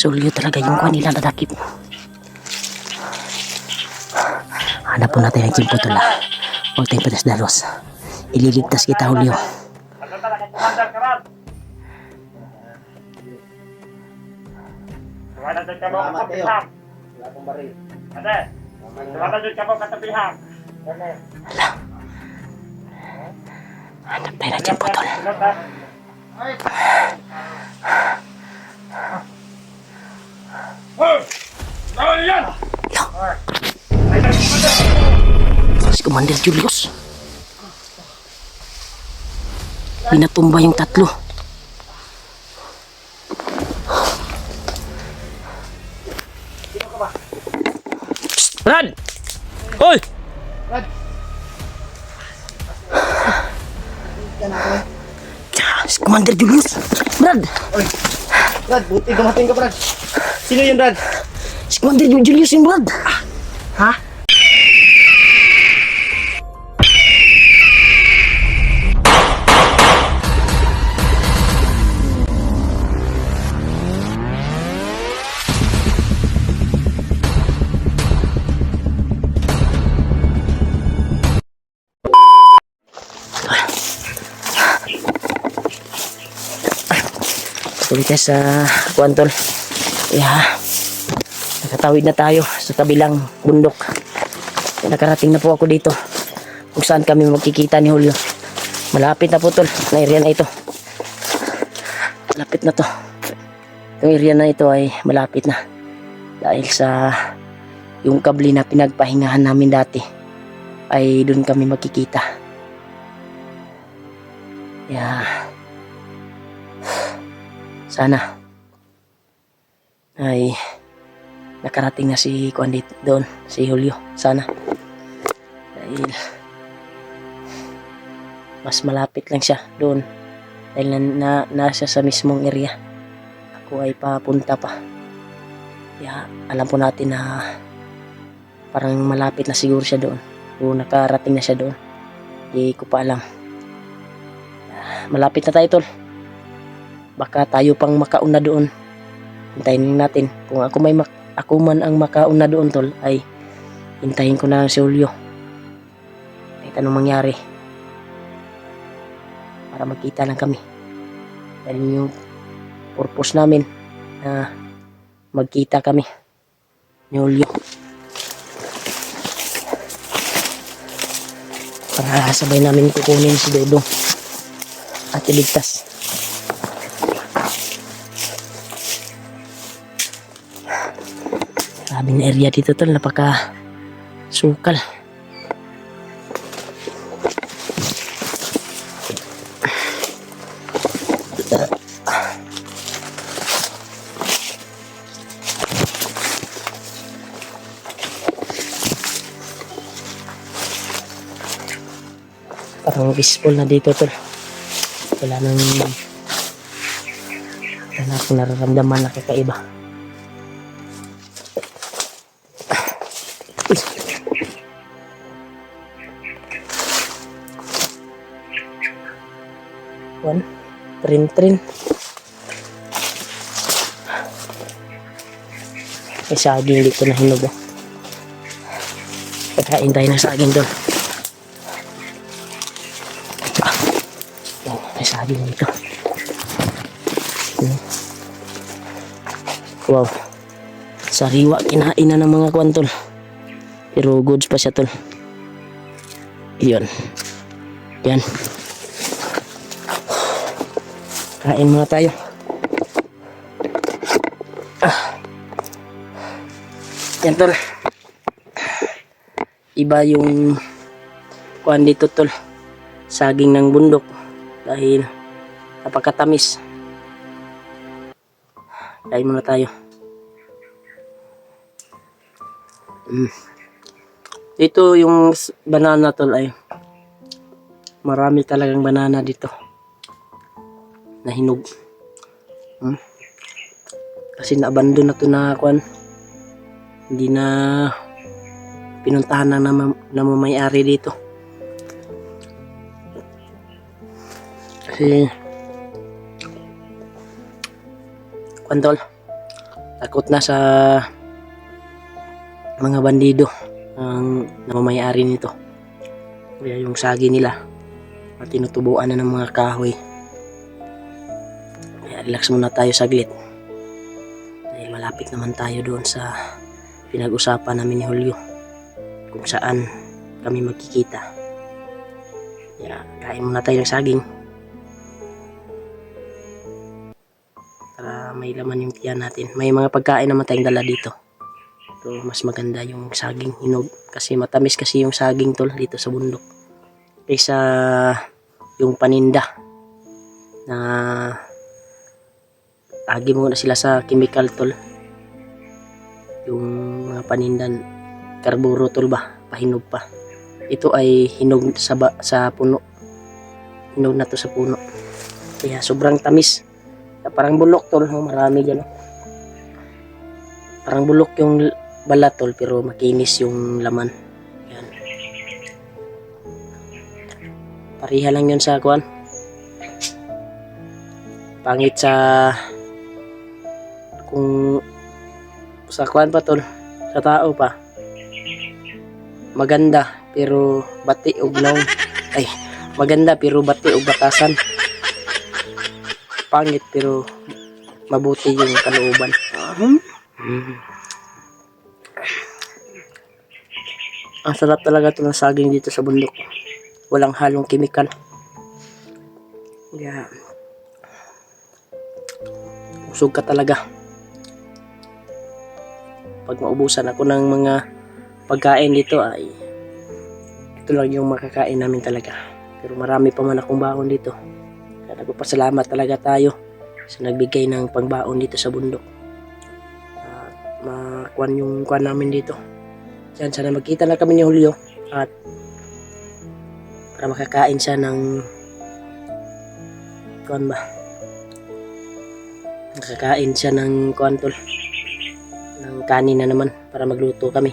Sulyo talaga yung kanila nadakip. Hanap po natin ang Chimputol. Huwag tayong padas-dalos. Ililigtas kita, Julio. Salamat kayo. Wala akong baril. Hanap tayo ng Chimputol. Si Commander Julius. Pinatumba yung tatlo. Psst, Brad! Hoy! Brad! Si Commander Julius. Brad! Oy! Brad, buti dumating ka, Brad. Sino yun, Brad? Si Commander Julius yung Brad. Ha? Tuloy tayo sa Kuantol. Nakatawid na tayo sa kabilang bundok. Nakarating na po ako dito kung saan kami magkikita ni Julio. Malapit na po tol, na area na ito. Malapit na to. Yung area na ito ay malapit na. Dahil sa yung kabli na pinagpahingahan namin dati ay doon kami magkikita. Sana ay nakarating na si Kuandit doon, si Julio. Sana. Dahil mas malapit lang siya doon. Dahil nasa sa mismong area. Ako ay papunta pa. Kaya alam po natin na parang malapit na siguro siya doon. O nakarating na siya doon. Hindi ko pa alam. Malapit na tayo tol. Baka tayo pang makauna doon. Hintayin natin. Kung ako man ang makauna doon tol, ay hintayin ko na si Julio. Kahit anong mangyari. Para magkita lang kami. Dahil yung purpose namin na magkita kami ni Julio. Para sabay namin kukunin si Dodong at iligtas. Sabi na area dito tol, napaka sukal. Parang peaceful na dito tol. Wala akong nararamdaman na kakaiba. Trin. May saging dito na hinog. Pagkain tayo ng saging doon. May saging dito. Wow. Sariwa kinain na ng mga kuwan tol. Pero goods pa siya tol. Yan. Kain muna tayo. Yan tol. Iba yung kuwan dito tol. Saging ng bundok. Dahil napakatamis. Kain muna tayo. Dito yung banana tol ay marami talagang banana dito. Na hinog. Kasi na-abandon na to na kuan. Hindi na pinuntahan na may-ari dito. Kasi kuan tol, takot na sa mga bandido ang namamayari nito. Kaya yung sagi nila at tinutubuan na ng mga kahoy. Kaya relax muna tayo saglit. Dahil malapit naman tayo doon sa pinag-usapan namin ni Julio kung saan kami magkikita. Kaya kain muna tayo ng saging para may laman yung tiyan natin. May mga pagkain naman tayong dala dito. Pero mas maganda yung saging hinog kasi matamis kasi yung saging tol dito sa bundok. Kaysa yung paninda na agi mo na sila sa chemical tol. Yung mga panindan karburo tol ba, pahinog pa. Ito ay hinog sa puno. Hinog na to sa puno. Kaya sobrang tamis. Parang bulok tol, marami diyan. Parang bulok yung balat tol pero makinis yung laman. Yan. Pariha lang yun sa kuan. Pangit sa kung sa kuan pa tol, sa tao pa. Maganda pero bati og naong. Ay, maganda pero bati og batasan. Pangit pero mabuti yung kalooban. Ang sarap talaga ito ng saging dito sa bundok. Walang halong kemikal. Kaya usog ka talaga. Pag maubusan ako ng mga pagkain dito ay ito lang yung makakain namin talaga. Pero marami pa man akong baon dito. Kaya nagpapasalamat talaga tayo sa nagbigay ng pangbaon dito sa bundok. Makuan yung kuan namin dito. Diyan, sana magkita na kami ni Julio at para makakain siya ng kuan ba? Makakain siya ng kuan tol. Ng kanin na naman para magluto kami.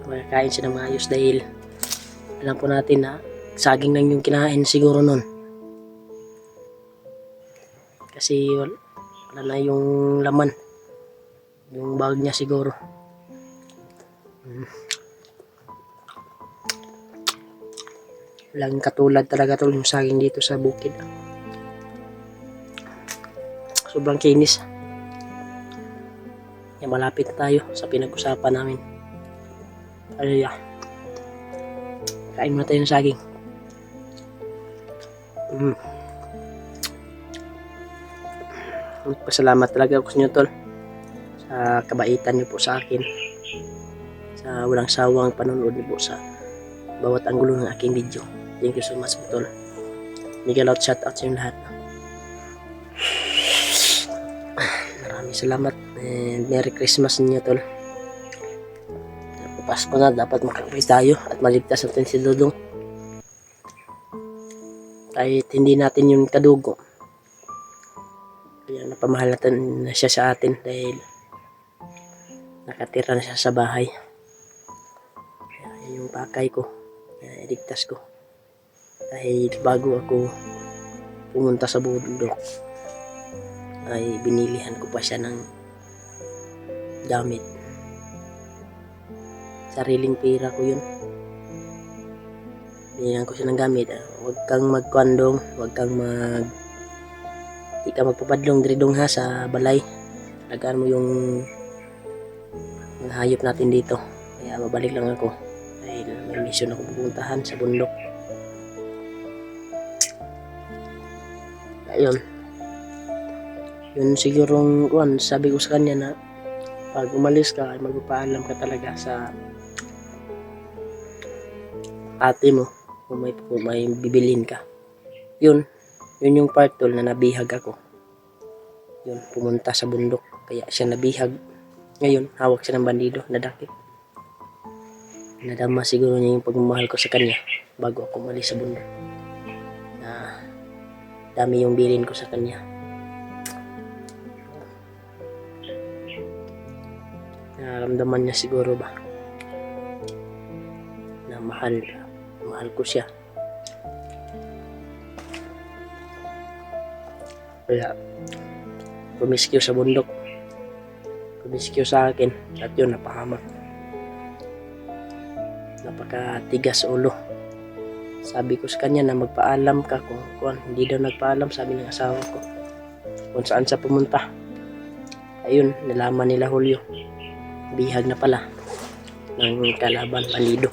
Makakain siya ng maayos dahil alam po natin na saging lang yung kinain siguro nun. Kasi wala na yung laman. Yung bag niya siguro. Walang katulad talaga tol yung saging dito sa bukid. Sobrang kinis. Kaya malapit na tayo sa pinag-usapan namin. Alaya. Kain muna tayo ng saging. Pasalamat talaga ako sa inyo tol. Sa kabaitan niyo po sa akin. Sa walang sawang panonood niyo po sa bawat anggulo ng aking video. Thank you so much po tol. Miguel out, shout out sa inyo lahat. Maraming salamat and Merry Christmas ninyo tol. Pasko na, dapat makakapit tayo at maligtas natin si Dudong. Kahit hindi natin yung kadugo. Kaya napamahal natin na siya sa atin dahil nakatira na siya sa bahay. Kaya yun yung pakay ko. Kaya iligtas ko. Dahil bago ako pumunta sa bundok ay binilihan ko pa siya ng gamit. Sariling pera ko yun. Binilihan ko siya ng gamit. Huwag kang magkwandong. Huwag kang di ka magpapadlong diridong ha sa balay. Lagaan mo yung hayop natin dito. Kaya mabalik lang ako. Dahil may mission ako pupuntahan sa bundok. Ayun. Yun sigurong sabi ko sa kanya na pag umalis ka ay magpapaalam ka talaga sa ate mo kung may bibilin ka. Yun yung part tol na nabihag ako. Yun, pumunta sa bundok. Kaya siya nabihag. Ngayon, hawak siya ng bandido, nadakip. Nadama siguro niya yung pagmamahal ko sa kanya bago ako umalis sa bundok. Dami yung bilin ko sa kanya. Naramdaman niya siguro ba na mahal ko siya. Kaya Pumiskyo sa bundok. Pumiskyo sa akin. At yun, napahamak. Napakatigas ulo. Sabi ko sa kanya na magpaalam ka kung hindi daw nagpaalam, sabi ng asawa ko. Kung saan sa pumunta. Ayun, nalaman nila Julio. Bihag na pala ng kalaban, Palido.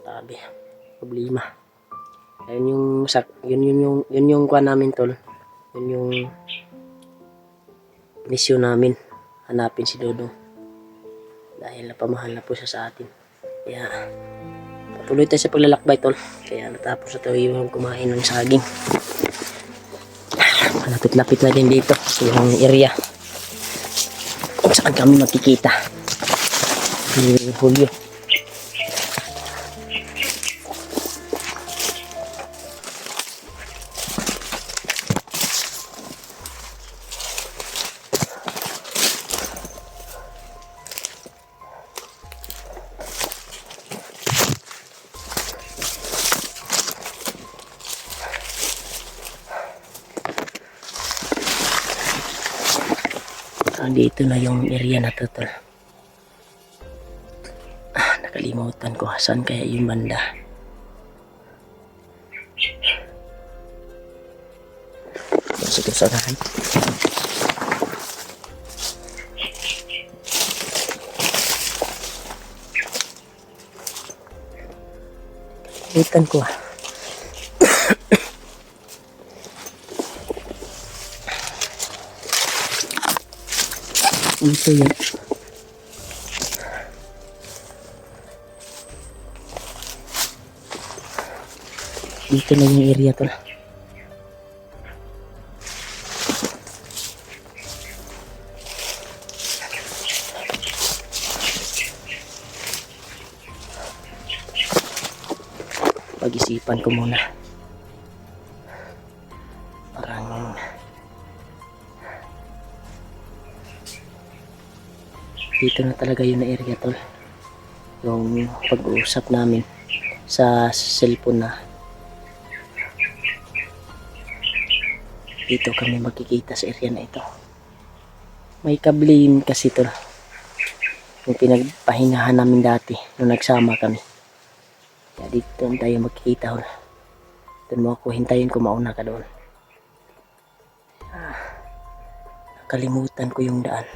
Sabi, problema. Ayun yung kuha namin, tol. Yun yung misyon namin. Hanapin si Dodong. Dahil napamahal na po siya sa atin. Kaya patuloy tayo sa paglalakbay, tol. Kaya natapos na tayo yung kumain ng saging. Malapit-lapit na din dito yung area kung saan kami makikita ni Julio. Dito na yung area na to, tol. Nakalimutan ko saan kaya yung banda. Sige, saan? Nakalimutan ko. Ito yun. Dito na yung area, tol. Pag-isipan ko muna. Parang dito na talaga yung area, tol. Yung pag-uusap namin sa cellphone na dito kami magkikita sa area na ito. May kablin kasi, tol. Yung pinagpahingahan namin dati nung nagsama kami. Kaya dito tayo magkikita, tol. Doon mo ako hintayin kung mauna ka doon. Nakalimutan ko yung daan.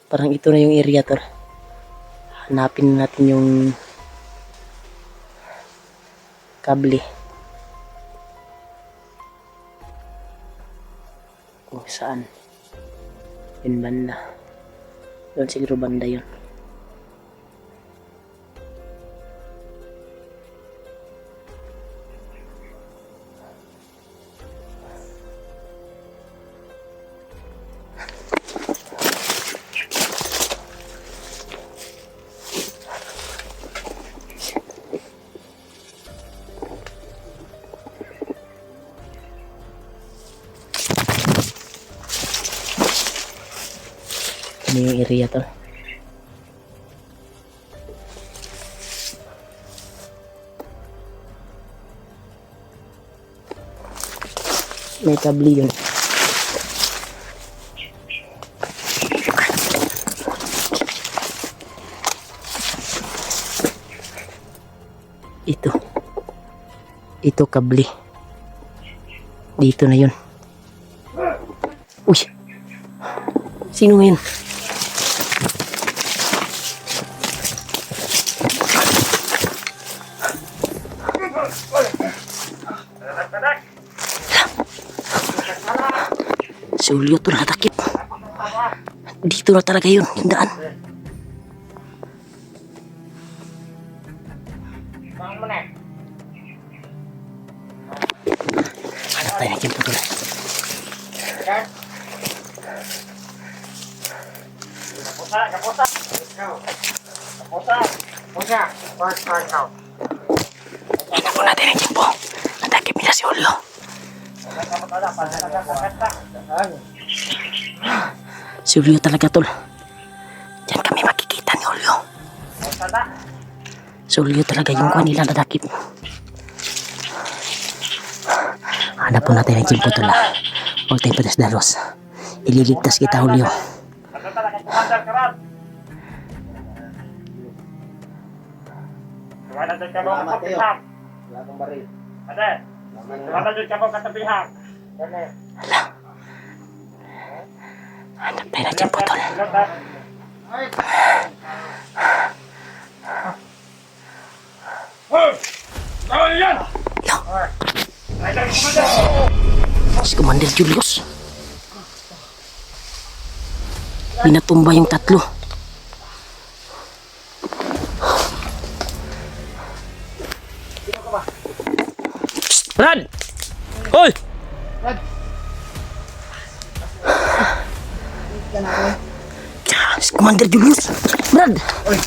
Parang ito na yung area, tol. Hanapin natin yung kable. Kung saan. Yun banda. Doon siguro banda yun. Ano yung area, tol? May kabli yun. Ito kabli. Dito na yun. Uy! Sino ngayon? Si Julio to natakip. Dito na talaga yun, yung daan. Hanap tayo ng kimpo doon. Hanap po natin ng kimpo. Natakip niya si Julio. Si Julio talaga, tol. Diyan kami makikita ni Julio. Si Julio talaga yung kuha nila nadakip. Hanap po natin ang Jimpo Tol. Huwag tayong padas-dalos. Ililigtas kita, Julio. Salamat kayo. Wala kang baril. Hanap tayo ng Jimpo Tol. Si Commander Julius. Pinatumba yung tatlo. Psst, Brad! Hoy! Brad! Si Commander Julius. Brad! Oy!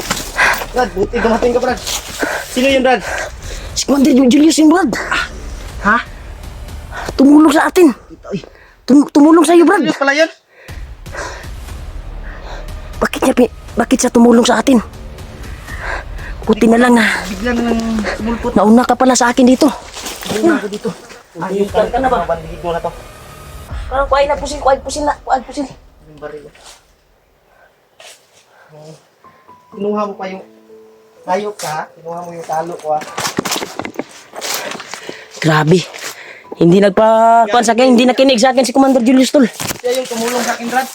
Brad, buti dumating ka, Brad. Sino yun, Brad? Si Commander Julius yung Brad. Ha? Tumulong sa atin. Ay, Tumulong sa iyo, Brad. serious pala yun? Bakit siya tumulong sa atin? Buti na lang na Bigla na lang sumulpot. nauna ka pala sa akin dito. Ayun na ako dito. Ayun ka na ba? Bandido na to. Parang kuhain na pusil. Yung baril. Kinuha mo pa yung hayop ka, ha? Kinuha mo yung talo ko, ha? Grabe. Hindi nagpa-kuhan sa akin, hindi nakinig sa akin si Commander Julius Tol. Siya yung tumulong sa akin, Brad.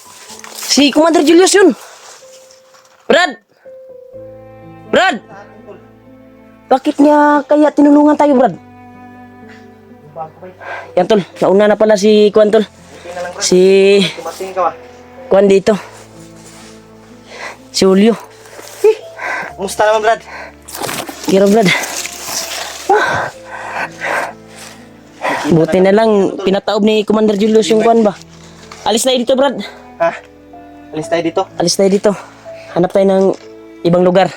Si Commander Julius yun. Brad! Brad! Bakit niya kaya tinulungan tayo, Brad? Yung bago ba yun? Yan, Tol. Nauna na pala si Kuan, Tol. Buti na lang, Brad. Si Tumating ka, ba? Kuan dito. Si Julio. Kumusta naman, Brad? Kira, Brad. Buti na lang, pinataob ni Commander Julius yung Kuan ba? Alis tayo dito, Brad. Ha? Alis tayo dito. Alis tayo dito. Hanap tayo ng ibang lugar.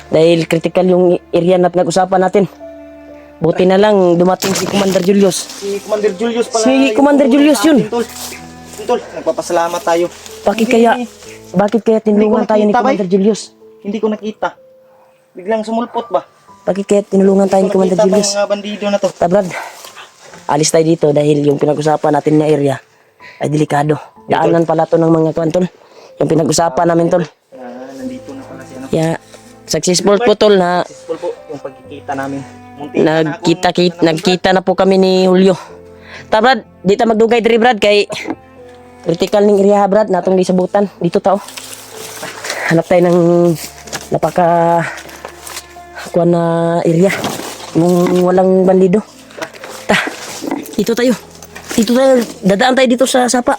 Dahil critical yung area na pinag-usapan natin. Buti na lang dumating si Commander Julius. Si Commander Julius pala. Si yung Commander tumulong Julius sa yun. atin, Tol. Tol, nagpapasalamat tayo. Bakit kaya tinulungan tayo ni nakita, Commander Julius? Hindi ko nakita. Biglang sumulpot ba? Bakit kaya tinulungan tayo ni Commander Nakita Julius? pa mga bandido na to. Brad, alis tayo dito dahil yung pinag-usapan natin na area ay delikado. Daanan pala to ng mga kwantol. Yung pinag-usapan namin, Tol. Nandito na pala si ano. Kaya, successful po, Tol, na Successful po yung pagkikita namin. Munti na akong- nagkita na po kami ni Julio. Ta, Brad, di ta magdugay diri, Brad, kay critical ning area, Brad, natong gisabutan. Dito tao. Hanap tayo ng napaka kuha na area. Yung walang bandido. Ta, dito tayo. Dadaan tayo dito sa sapa.